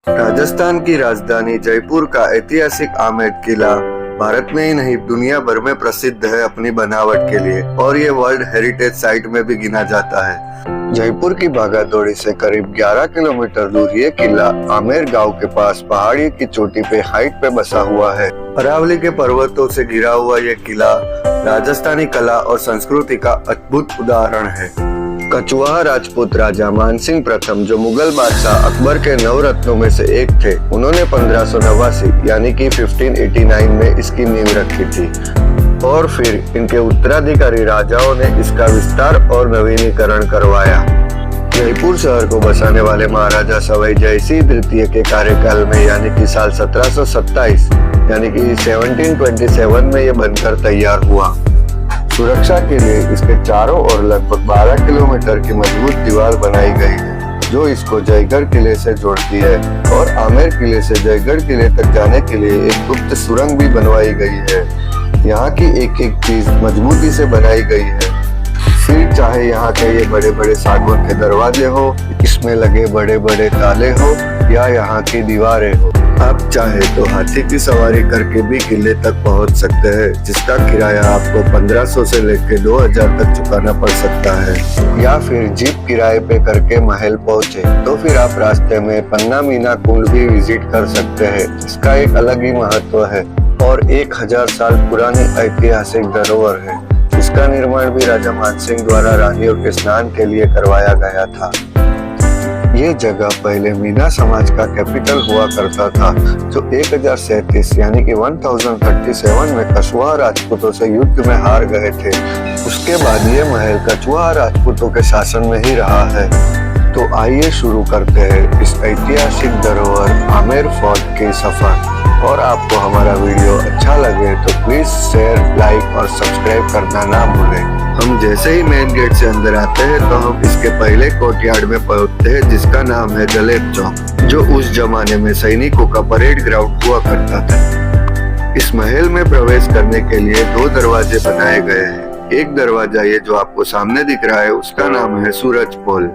राजस्थान की राजधानी जयपुर का ऐतिहासिक आमेर किला भारत में ही नहीं दुनिया भर में प्रसिद्ध है अपनी बनावट के लिए और ये वर्ल्ड हेरिटेज साइट में भी गिना जाता है। जयपुर की भागादौड़ी से करीब 11 किलोमीटर दूर ये किला आमेर गांव के पास पहाड़ी की चोटी पे हाइट पे बसा हुआ है। अरावली के पर्वतों से घिरा हुआ ये किला राजस्थानी कला और संस्कृति का अद्भुत उदाहरण है। कछवाहा राजपूत राजा मानसिंह प्रथम जो मुगल बादशाह अकबर के नवरत्नों में से एक थे, उन्होंने 1589 यानी कि 1589 में इसकी नींव रखी थी और फिर इनके उत्तराधिकारी राजाओं ने इसका विस्तार और नवीनीकरण करवाया। जयपुर शहर को बसाने वाले महाराजा सवाई जयसिंह तृतीय के कार्यकाल में यानी कि साल 1727 यानी कि 1727 में ये बनकर तैयार हुआ। सुरक्षा के लिए इसके चारों ओर लगभग 12 किलोमीटर की मजबूत दीवार बनाई गई है जो इसको जयगढ़ किले से जोड़ती है और आमेर किले से जयगढ़ किले तक जाने के लिए एक गुप्त सुरंग भी बनवाई गई है। यहाँ की एक एक चीज मजबूती से बनाई गई है। फिर चाहे यहाँ के ये बड़े बड़े सागौन के दरवाजे हो, इसमें लगे बड़े बड़े ताले हो या यहाँ की दीवारें हो, आप चाहे तो हाथी की सवारी करके भी किले तक पहुंच सकते हैं जिसका किराया आपको 1500 से लेकर 2000 तक चुकाना पड़ सकता है। या फिर जीप किराए पे करके महल पहुंचे तो फिर आप रास्ते में पन्ना मीना कुंड भी विजिट कर सकते हैं। इसका एक अलग ही महत्व है और 1000 साल पुरानी ऐतिहासिक धरोहर है। इसका निर्माण भी राजा मानसिंह द्वारा रानियों के स्नान के लिए करवाया गया था। ये जगह पहले मीना समाज का कैपिटल हुआ करता था जो 1037 यानी कि 1037 में कछवाहा राजपूतों से युद्ध में हार गए थे। उसके बाद ये महल कछवाहा राजपूतों के शासन में ही रहा है। तो आइए शुरू करते हैं इस ऐतिहासिक धरोहर आमेर फोर्ट के सफर। और आपको हमारा वीडियो अच्छा लगे तो प्लीज शेयर, लाइक और सब्सक्राइब करना ना भूलें। हम जैसे ही मेन गेट से अंदर आते हैं तो हम इसके पहले कोर्टयार्ड में पहुंचते हैं जिसका नाम है जलेब चौक, जो उस जमाने में सैनिकों का परेड ग्राउंड हुआ करता था। इस महल में प्रवेश करने के लिए 2 दरवाजे बनाए गए हैं। एक दरवाजा ये जो आपको सामने दिख रहा है उसका नाम है सूरज पोल।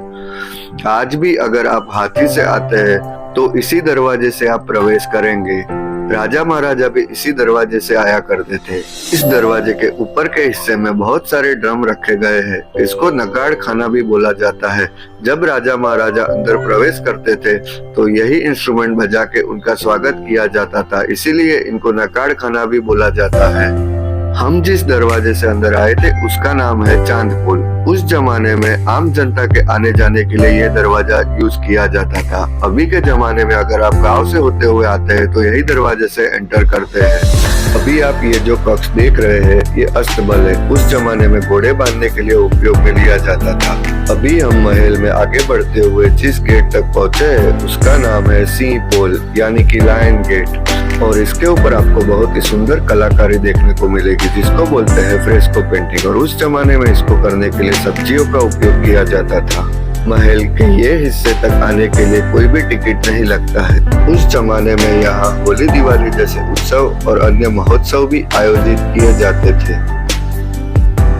आज भी अगर आप हाथी से आते हैं तो इसी दरवाजे से आप प्रवेश करेंगे। राजा महाराजा भी इसी दरवाजे से आया करते थे। इस दरवाजे के ऊपर के हिस्से में बहुत सारे ड्रम रखे गए हैं। इसको नगाड़ खाना भी बोला जाता है। जब राजा महाराजा अंदर प्रवेश करते थे तो यही इंस्ट्रूमेंट बजा के उनका स्वागत किया जाता था, इसीलिए इनको नगाड़ खाना भी बोला जाता है। हम जिस दरवाजे से अंदर आए थे उसका नाम है चांद पुल। उस जमाने में आम जनता के आने जाने के लिए यह दरवाजा यूज किया जाता था। अभी के जमाने में अगर आप गांव से होते हुए आते हैं तो यही दरवाजे से एंटर करते हैं। अभी आप ये जो कक्ष देख रहे हैं ये अस्तबल है। उस जमाने में घोड़े बांधने के लिए उपयोग में लिया जाता था। अभी हम महल में आगे बढ़ते हुए जिस गेट तक पहुँचे हैं उसका नाम है सिंह पोल यानी कि लायन गेट और इसके ऊपर आपको बहुत ही सुंदर कलाकारी देखने को मिलेगी जिसको बोलते हैं फ्रेस्को पेंटिंग। और उस जमाने में इसको करने के लिए सब्जियों का उपयोग किया जाता था। महल के ये हिस्से तक आने के लिए कोई भी टिकट नहीं लगता है। उस जमाने में यहाँ होली दिवाली जैसे उत्सव और अन्य महोत्सव भी आयोजित किए जाते थे।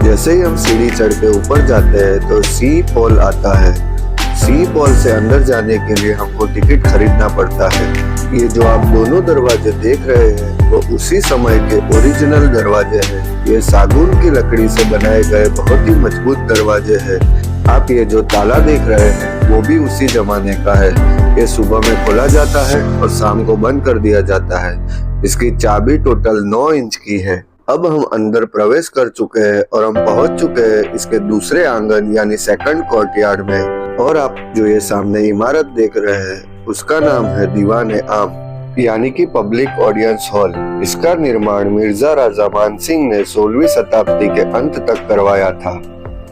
जैसे ही हम सीढ़ी चढ़ के ऊपर जाते हैं तो सी पोल आता है। सी पोल से अंदर जाने के लिए हमको टिकट खरीदना पड़ता है। ये जो आप दोनों दरवाजे देख रहे हैं वो उसी समय के ओरिजिनल दरवाजे हैं। ये सागौन की लकड़ी से बनाए गए बहुत ही मजबूत दरवाजे हैं। आप ये जो ताला देख रहे हैं वो भी उसी जमाने का है। ये सुबह में खोला जाता है और शाम को बंद कर दिया जाता है। इसकी चाबी टोटल 9 इंच की है। अब हम अंदर प्रवेश कर चुके हैं और हम पहुंच चुके हैं इसके दूसरे आंगन यानी सेकंड कोर्टयार्ड में। और आप जो ये सामने इमारत देख रहे हैं उसका नाम है दीवाने आम यानी कि पब्लिक ऑडियंस हॉल। इसका निर्माण मिर्जा राजा मानसिंह ने 16वीं शताब्दी के अंत तक करवाया था।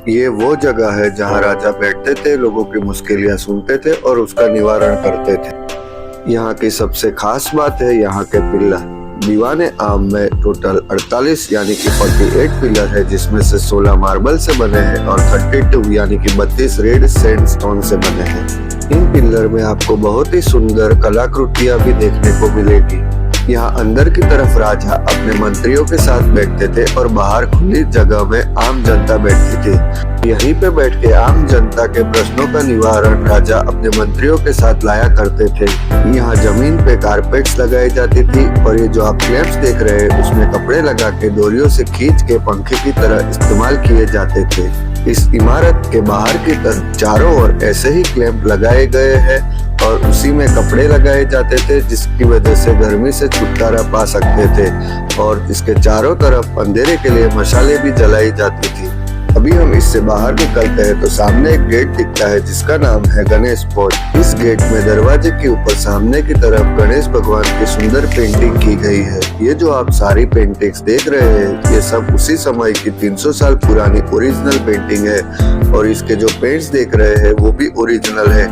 ये वो जगह है जहाँ राजा बैठते थे, लोगों की मुश्किलें सुनते थे और उसका निवारण करते थे। यहाँ की सबसे खास बात है यहाँ के पिलर। दीवाने आम में टोटल 48 यानी कि 48 पिलर है जिसमें से 16 मार्बल से बने हैं और 32 यानी कि 32 रेड सैंडस्टोन से बने हैं। इन पिलर में आपको बहुत ही सुंदर कलाकृतियां भी देखने को मिलेगी। यहाँ अंदर की तरफ राजा अपने मंत्रियों के साथ बैठते थे और बाहर खुली जगह में आम जनता बैठती थी। यहीं पे बैठ के आम जनता के प्रश्नों का निवारण राजा अपने मंत्रियों के साथ लाया करते थे। यहाँ जमीन पे कारपेट्स लगाई जाती थी और ये जो आप क्लैंप्स देख रहे हैं उसमें कपड़े लगा के डोरियों से खींच के पंखे की तरह इस्तेमाल किए जाते थे। इस इमारत के बाहर की तरफ चारों ओर ऐसे ही क्लैंप लगाए गए हैं और उसी में कपड़े लगाए जाते थे, जिसकी वजह से गर्मी से छुटकारा पा सकते थे। और इसके चारों तरफ अंधेरे के लिए मशालें भी जलाई जाती थी। अभी हम इससे बाहर निकलते हैं तो सामने एक गेट दिखता है जिसका नाम है गणेश पोर्ट। इस गेट में दरवाजे के ऊपर सामने की तरफ गणेश भगवान की सुंदर पेंटिंग की गई है। ये जो आप सारी पेंटिंग्स देख रहे हैं ये सब उसी समय की 300 साल पुरानी ओरिजिनल पेंटिंग है और इसके जो पेंट्स देख रहे हैं वो भी ओरिजिनल है।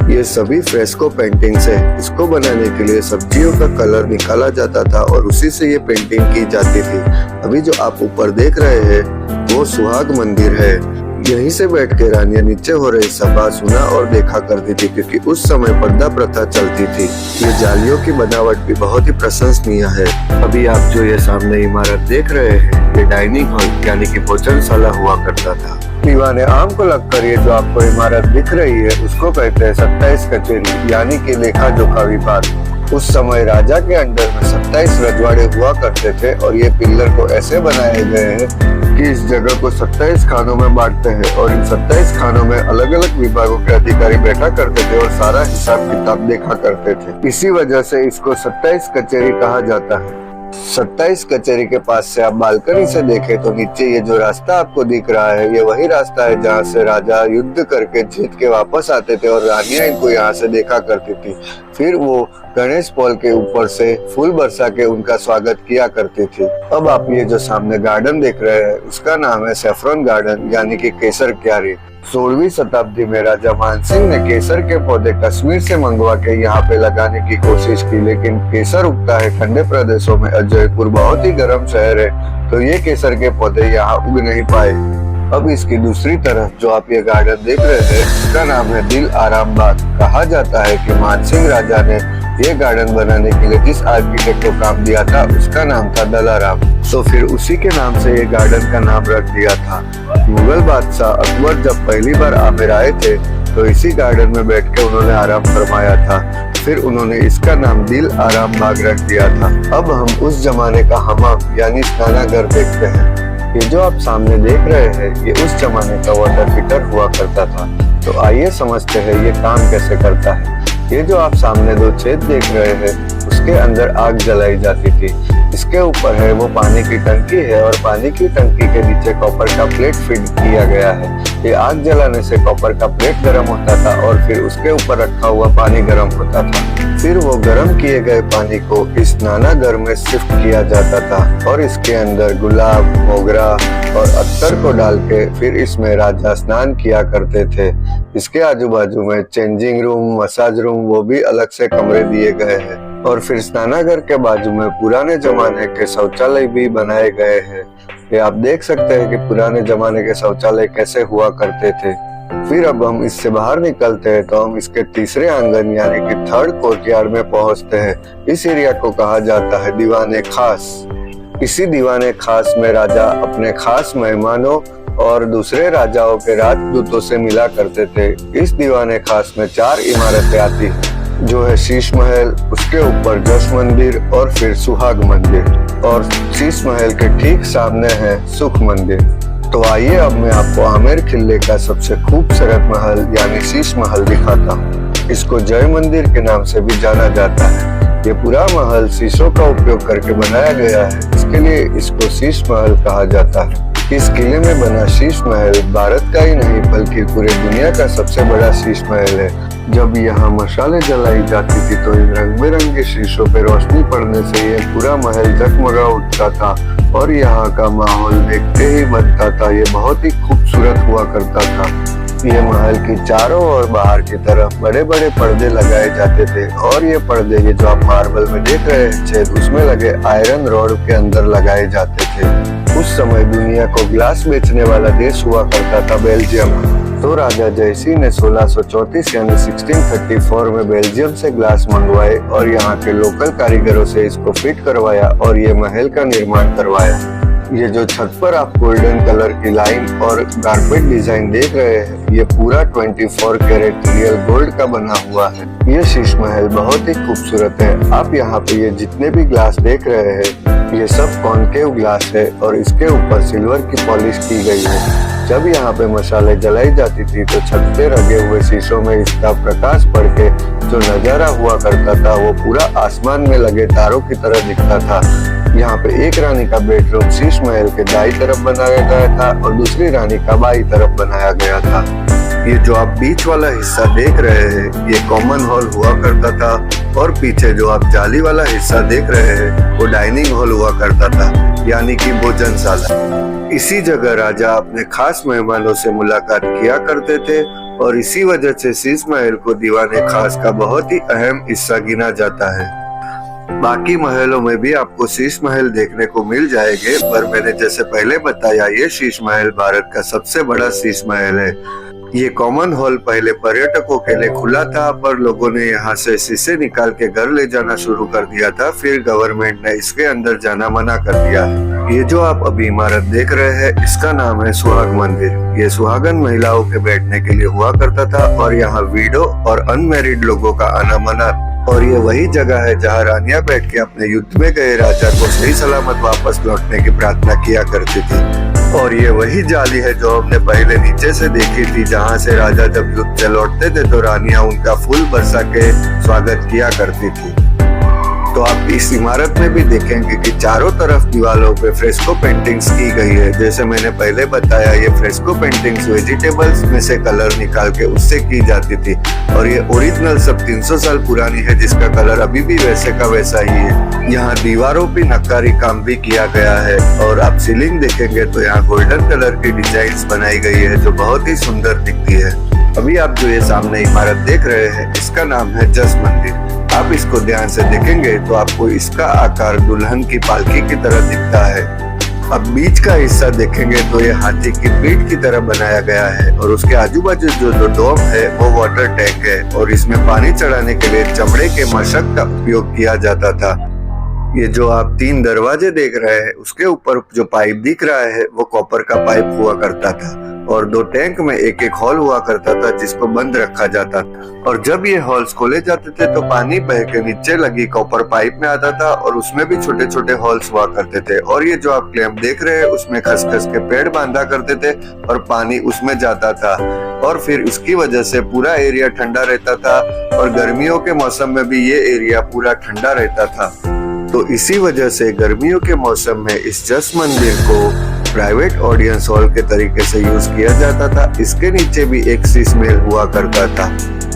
ये सभी फ्रेस्को पेंटिंग्स है। इसको बनाने के लिए सब्जियों का कलर निकाला जाता था और उसी से ये पेंटिंग की जाती थी। अभी जो आप ऊपर देख रहे हैं वो सुहाग मंदिर है। यहीं से बैठ के रानियां नीचे हो रही सभा सुना और देखा करती थी, क्योंकि उस समय पर्दा प्रथा चलती थी। ये जालियों की बनावट भी बहुत ही प्रशंसनीय है। अभी आप जो ये सामने इमारत देख रहे हैं ये डाइनिंग हॉल यानी कि भोजनशाला हुआ करता था। दीवाने आम को लगकर ये जो आपको इमारत दिख रही है उसको कहते हैं 27 कचेरी यानी कि लेखा जोखा विभाग। उस समय राजा के अंडर में 27 रजवाड़े हुआ करते थे और ये पिल्लर को ऐसे बनाए गए हैं कि इस जगह को 27 खानों में बांटते हैं और इन 27 खानों में अलग अलग विभागों के अधिकारी बैठा करते थे और सारा हिसाब किताब देखा करते थे। इसी वजह से इसको 27 कचेरी कहा जाता है। 27 कचेरी के पास से आप बालकनी से देखें तो नीचे ये जो रास्ता आपको दिख रहा है ये वही रास्ता है जहाँ से राजा युद्ध करके जीत के वापस आते थे और रानियां इनको यहाँ से देखा करती थी। फिर वो गणेश पोल के ऊपर से फूल बरसा के उनका स्वागत किया करती थी। अब आप ये जो सामने गार्डन देख रहे हैं उसका नाम है सैफरन गार्डन यानी कि केसर क्यारी। 16वीं शताब्दी में राजा मानसिंह ने केसर के पौधे कश्मीर से मंगवा के यहाँ पे लगाने की कोशिश की, लेकिन केसर उगता है ठंडे प्रदेशों में। जयपुर बहुत ही गर्म शहर है तो ये केसर के पौधे यहाँ उग नहीं पाए। अब इसकी दूसरी तरफ जो आप ये गार्डन देख रहे हैं इसका नाम है दिल आराम बाग। कहा जाता है कि मानसिंह राजा ने ये गार्डन बनाने के लिए जिस आर्किटेक्ट को काम दिया था उसका नाम था दलाराम, तो फिर उसी के नाम से ये गार्डन का नाम रख दिया था। मुगल बादशाह अकबर जब पहली बार आमेर आए थे तो इसी गार्डन में बैठ के उन्होंने आराम फरमाया था। फिर उन्होंने इसका नाम दिल आराम बाग रख दिया था। अब हम उस जमाने का हमाम यानी स्नानागार देखते हैं। ये जो आप सामने देख रहे हैं ये उस जमाने का वाटर हीटर हुआ करता था। तो आइए समझते हैं ये काम कैसे करता है। ये जो आप सामने दो छेद देख रहे हैं उसके अंदर आग जलाई जाती थी। इसके ऊपर है वो पानी की टंकी है और पानी की टंकी के नीचे कॉपर का प्लेट फिट किया गया है। ये आग जलाने से कॉपर का प्लेट गर्म होता था और फिर उसके ऊपर रखा हुआ पानी गर्म होता था। फिर वो गर्म किए गए पानी को इस स्नानागार में शिफ्ट किया जाता था और इसके अंदर गुलाब, मोगरा और अत्तर को डाल के फिर इसमें राजा स्नान किया करते थे। इसके आजू बाजू में चेंजिंग रूम, मसाज रूम वो भी अलग से कमरे दिए गए हैं और फिर स्नानागार के बाजू में पुराने जमाने के शौचालय भी बनाए गए हैं। ये आप देख सकते हैं कि पुराने जमाने के शौचालय कैसे हुआ करते थे। फिर अब हम इससे बाहर निकलते हैं तो हम इसके तीसरे आंगन यानी कि थर्ड कोर्टयार्ड में पहुंचते हैं। इस एरिया को कहा जाता है दीवाने खास। इसी दीवाने खास में राजा अपने खास मेहमानों और दूसरे राजाओं के राजदूतों से मिला करते थे। इस दीवाने खास में 4 इमारतें आती हैं जो है शीश महल, उसके ऊपर जश मंदिर और फिर सुहाग मंदिर और शीश महल के ठीक सामने है सुख मंदिर। तो आइए अब मैं आपको आमेर किले का सबसे खूबसूरत महल यानी शीश महल दिखाता हूँ। इसको जय मंदिर के नाम से भी जाना जाता है। ये पूरा महल शीशों का उपयोग करके बनाया गया है, इसके लिए इसको शीश महल कहा जाता है। इस किले में बना शीश महल भारत का ही नहीं बल्कि पूरे दुनिया का सबसे बड़ा शीश महल है। जब यहाँ मशाले जलाई जाती थी तो इन रंग बिरंगे शीशों पे रोशनी पड़ने से ये पूरा महल जगमगा उठता था और यहाँ का माहौल देखते ही बनता था। ये बहुत ही खूबसूरत हुआ करता था। ये महल की चारों ओर बाहर की तरफ बड़े बड़े पर्दे लगाए जाते थे और ये पर्दे ये जो आप मार्बल में देख रहे हैं छेद उसमें लगे आयरन रॉड के अंदर लगाए जाते थे। उस समय दुनिया को ग्लास बेचने वाला देश हुआ करता था बेल्जियम। तो राजा जयसिंह ने 1634 यानी 1634 में बेल्जियम से ग्लास मंगवाए और यहाँ के लोकल कारीगरों से इसको फिट करवाया और ये महल का निर्माण करवाया। ये जो छत पर आप गोल्डन कलर की लाइन और कारपेट डिजाइन देख रहे हैं, ये पूरा 24 कैरेट रियल गोल्ड का बना हुआ है। ये शीश महल बहुत ही खूबसूरत है। आप यहाँ पे ये जितने भी ग्लास देख रहे हैं, ये सब कॉन्केव ग्लास है और इसके ऊपर सिल्वर की पॉलिश की गई है। जब यहाँ पे मशालें जलाई जाती थी तो छत पे लगे हुए शीशों में इसका प्रकाश पड़ के जो नजारा हुआ करता था वो पूरा आसमान में लगे तारों की तरह दिखता था। यहाँ पे एक रानी का बेडरूम शीश महल के दाईं तरफ बनाया गया था और दूसरी रानी का बाईं तरफ बनाया गया था। ये जो आप बीच वाला हिस्सा देख रहे हैं, ये कॉमन हॉल हुआ करता था और पीछे जो आप जाली वाला हिस्सा देख रहे हैं वो डाइनिंग हॉल हुआ करता था, यानी कि भोजनशाला। इसी जगह राजा अपने खास मेहमानों से मुलाकात किया करते थे और इसी वजह से शीश महल को दीवाने खास का बहुत ही अहम हिस्सा गिना जाता है। बाकी महलों में भी आपको शीश महल देखने को मिल जाएंगे, पर मैंने जैसे पहले बताया ये शीश महल भारत का सबसे बड़ा शीश महल है। ये कॉमन हॉल पहले पर्यटकों के लिए खुला था, पर लोगों ने यहाँ से शीशे निकाल के घर ले जाना शुरू कर दिया था। फिर गवर्नमेंट ने इसके अंदर जाना मना कर दिया। ये जो आप अभी इमारत देख रहे हैं, इसका नाम है सुहाग मंदिर। ये सुहागन महिलाओं के बैठने के लिए हुआ करता था और यहाँ विडो और अनमैरिड लोगों का आना मना। और ये वही जगह है जहाँ रानियां बैठ के अपने युद्ध में गए राजा को सही सलामत वापस लौटने की प्रार्थना किया करती थी। और ये वही जाली है जो हमने पहले नीचे से देखी थी, जहाँ से राजा जब युद्ध से लौटते थे तो रानियां उनका फूल बरसा के स्वागत किया करती थी। तो आप इस इमारत में भी देखेंगे कि चारों तरफ दीवारों पे फ्रेस्को पेंटिंग्स की गई है। जैसे मैंने पहले बताया, ये फ्रेस्को पेंटिंग्स वेजिटेबल्स में से कलर निकाल के उससे की जाती थी और ये ओरिजिनल सब 300 साल पुरानी है, जिसका कलर अभी भी वैसे का वैसा ही है। यहाँ दीवारों पे नक्कारी काम भी किया गया है और आप सीलिंग देखेंगे तो यहाँ गोल्डन कलर की डिजाइन बनाई गई है जो बहुत ही सुंदर दिखती है। अभी आप जो ये सामने इमारत देख रहे हैं, इसका नाम है जस मंदिर। आप इसको ध्यान से देखेंगे तो आपको इसका आकार दुल्हन की पालकी की तरह दिखता है। अब बीच का हिस्सा देखेंगे तो ये हाथी की पीठ की तरह बनाया गया है और उसके आजू बाजू जो डोम है वो वाटर टैंक है और इसमें पानी चढ़ाने के लिए चमड़े के मशक का उपयोग किया जाता था। ये जो आप 3 दरवाजे देख रहे हैं, उसके ऊपर जो पाइप दिख रहा है वो कॉपर का पाइप हुआ करता था और 2 टैंक में एक एक हॉल हुआ करता था जिसको बंद रखा जाता था। और जब ये हॉल्स खोले जाते थे तो पानी बह के नीचे लगी कॉपर पाइप में आता था और उसमें भी छोटे छोटे हॉल्स हुआ करते थे। और ये जो आप क्लैंप देख रहे हैं, उसमें खसखस के पेड़ बांधा करते थे और पानी उसमें जाता था और फिर उसकी वजह से पूरा एरिया ठंडा रहता था और गर्मियों के मौसम में भी ये एरिया पूरा ठंडा रहता था। तो इसी वजह से गर्मियों के मौसम में इस जस मंदिर को प्राइवेट ऑडियंस हॉल के तरीके से यूज किया जाता था। इसके नीचे भी एक शीश महल हुआ करता था,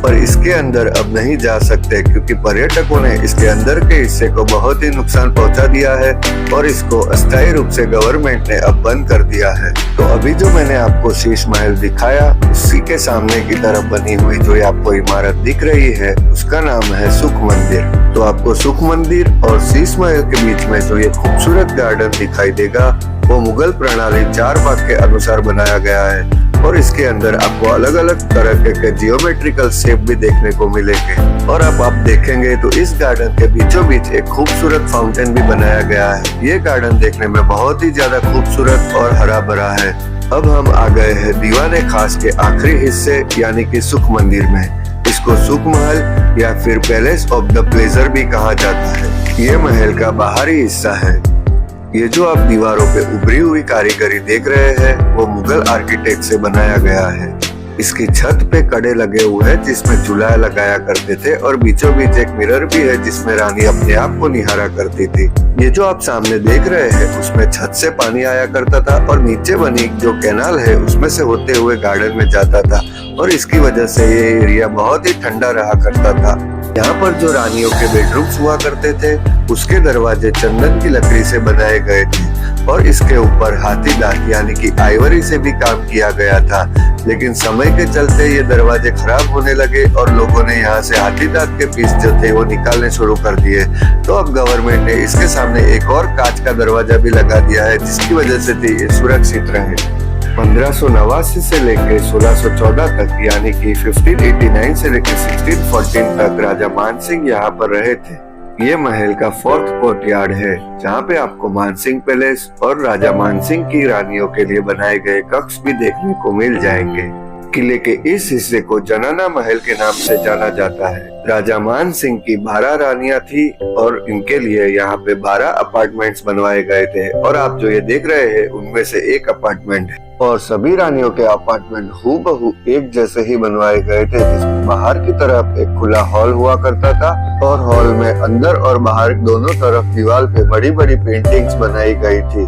पर इसके अंदर अब नहीं जा सकते क्योंकि पर्यटकों ने इसके अंदर के हिस्से को बहुत ही नुकसान पहुंचा दिया है और इसको अस्थायी रूप से गवर्नमेंट ने अब बंद कर दिया है। तो अभी जो मैंने आपको शीश महल दिखाया, उसी के सामने की तरफ बनी हुई जो आपको इमारत दिख रही है, उसका नाम है सुख मंदिर। तो आपको सुख मंदिर और शीश महल के बीच में जो ये खूबसूरत गार्डन दिखाई देगा, वो मुगल प्रणाली 4 भाग के अनुसार बनाया गया है और इसके अंदर आपको अलग अलग तरह के जियोमेट्रिकल शेप भी देखने को मिलेंगे। और अब आप देखेंगे तो इस गार्डन के बीचों बीच एक खूबसूरत फाउंटेन भी बनाया गया है। ये गार्डन देखने में बहुत ही ज्यादा खूबसूरत और हरा भरा है। अब हम आ गए हैं दीवाने खास के आखिरी हिस्से यानी कि सुख मंदिर में। इसको सुख महल या फिर पैलेस ऑफ द प्लेजर भी कहा जाता है। ये महल का बाहरी हिस्सा है। ये जो आप दीवारों पे उभरी हुई कारीगरी देख रहे हैं, वो मुगल आर्किटेक्ट से बनाया गया है। इसकी छत पे कड़े लगे हुए हैं जिसमें झूला लगाया करते थे और बीचों बीच एक मिरर भी है जिसमें रानी अपने आप को निहारा करती थी। ये जो आप सामने देख रहे हैं, उसमें छत से पानी आया करता था और नीचे बनी जो कैनाल है उसमें से होते हुए गार्डन में जाता था और इसकी वजह से ये एरिया बहुत ही ठंडा रहा करता था। यहाँ पर जो रानियों के बेडरूम्स हुआ करते थे, उसके दरवाजे चंदन की लकड़ी से बनाए गए थे और इसके ऊपर हाथी दांत यानी कि आइवरी से भी काम किया गया था। लेकिन समय के चलते ये दरवाजे खराब होने लगे और लोगों ने यहाँ से हाथी दांत के पीस जो थे वो निकालने शुरू कर दिए। तो अब गवर्नमेंट ने इसके सामने एक और कांच का दरवाजा भी लगा दिया है जिसकी वजह से ये सुरक्षित रहे। 1589 से लेकर 1614 तक, यानी कि 1589 से लेकर 1614 तक राजा मानसिंह यहाँ पर रहे थे। ये महल का फोर्थ कोर्टयार्ड है, जहाँ पे आपको मानसिंह पैलेस और राजा मानसिंह की रानियों के लिए बनाए गए कक्ष भी देखने को मिल जाएंगे। किले के इस हिस्से को जनाना महल के नाम से जाना जाता है। राजा मानसिंह की 12 रानियां थी और इनके लिए यहाँ पे 12 अपार्टमेंट्स बनवाए गए थे, और आप जो ये देख रहे हैं उनमें से एक अपार्टमेंट है। और सभी रानियों के अपार्टमेंट हूबहू एक जैसे ही बनवाए गए थे, जिसमें बाहर की तरफ एक खुला हॉल हुआ करता था और हॉल में अंदर और बाहर दोनों तरफ दीवार पे बड़ी बड़ी पेंटिंग्स बनाई गई थी।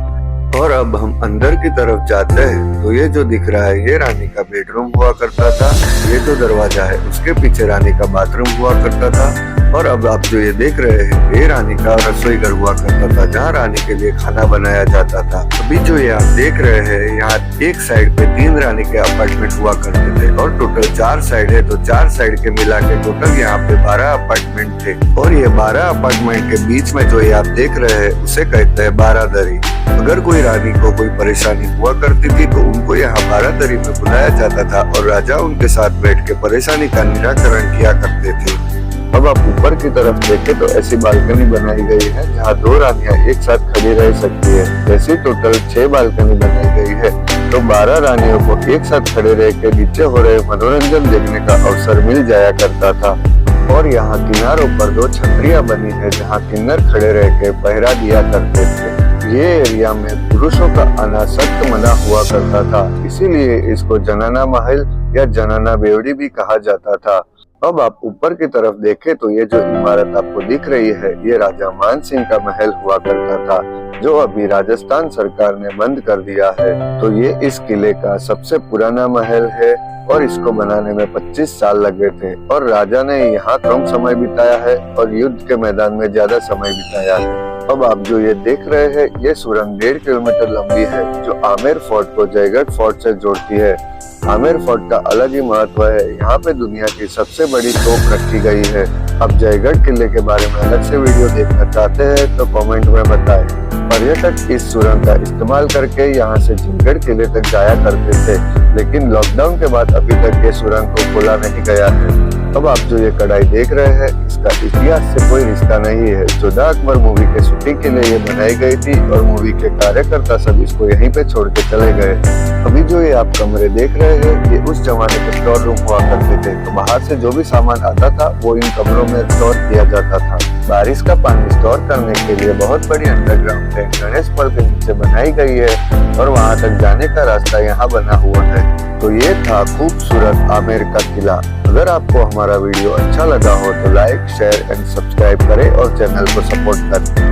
और अब हम अंदर की तरफ जाते हैं तो ये जो दिख रहा है ये रानी का बेडरूम हुआ करता था। ये जो दरवाजा है उसके पीछे रानी का बाथरूम हुआ करता था। और अब आप जो ये देख रहे हैं ये रानी का रसोई घर हुआ करता था, जहाँ रानी के लिए खाना बनाया जाता था। अभी जो ये आप देख रहे हैं यहाँ एक साइड पे 3 रानी के अपार्टमेंट हुआ करते थे और टोटल 4 साइड है, तो 4 साइड के मिला के टोटल यहाँ पे 12 अपार्टमेंट थे। और ये 12 अपार्टमेंट के बीच में जो ये आप देख रहे हैं उसे कहते हैं बारादरी। अगर कोई रानी को कोई परेशानी हुआ करती थी तो उनको यहाँ बारादरी में बुलाया जाता था और राजा उनके साथ बैठ के परेशानी का निराकरण किया करते थे। अब आप ऊपर की तरफ देखें तो ऐसी बालकनी बनाई गई है जहाँ 2 रानियां एक साथ खड़ी रह सकती है। ऐसी टोटल 6 बालकनी बनाई गई है, तो 12 रानियों को एक साथ खड़े रह के नीचे हो रहे मनोरंजन देखने का अवसर मिल जाया करता था। और यहाँ किनारों पर 2 छतरियां बनी है जहाँ किन्नर खड़े रह के पहरा दिया करते थे। ये एरिया में पुरुषों का आना सख्त मना हुआ करता था, इसीलिए इसको जनाना महल या जनाना बेवड़ी भी कहा जाता था। अब आप ऊपर की तरफ देखें तो ये जो इमारत आपको दिख रही है ये राजा मानसिंह का महल हुआ करता था, जो अभी राजस्थान सरकार ने बंद कर दिया है। तो ये इस किले का सबसे पुराना महल है और इसको बनाने में 25 साल लगे थे और राजा ने यहाँ कम समय बिताया है और युद्ध के मैदान में ज्यादा समय बिताया है। अब आप जो ये देख रहे हैं ये सुरंग 1.5 किलोमीटर लंबी है, जो आमेर फोर्ट को जयगढ़ फोर्ट से जोड़ती है। आमेर फोर्ट का अलग ही महत्व है, यहाँ पे दुनिया की सबसे बड़ी तोप रखी गई है। अब जयगढ़ किले के बारे में अलग से वीडियो देखना चाहते हैं तो कमेंट में बताएं। पर्यटक इस सुरंग का इस्तेमाल करके यहाँ से जयगढ़ किले तक जाया करते थे, लेकिन लॉकडाउन के बाद अभी तक ये सुरंग को खोला नहीं गया है। अब आप जो ये कढ़ाई देख रहे हैं इसका इतिहास से कोई रिश्ता नहीं है। जोधा अकबर मूवी के शूटिंग के लिए ये बनाई गई थी और मूवी के कार्यकर्ता सब इसको यहीं पे छोड़ के चले गए। अभी जो ये आप कमरे देख रहे हैं ये उस जमाने के स्टोर रूम हुआ करते थे, तो बाहर से जो भी सामान आता था वो इन कमरों में स्टोर किया जाता था। बारिश का पानी स्टोर करने के लिए बहुत बड़ी अंडरग्राउंड टैंक गणेश पल के नीचे बनाई गई है और वहाँ तक जाने का रास्ता यहाँ बना हुआ है। तो ये था खूबसूरत आमेर का किला। अगर आपको हमारा वीडियो अच्छा लगा हो तो लाइक, शेयर एंड सब्सक्राइब करें और चैनल को सपोर्ट करें।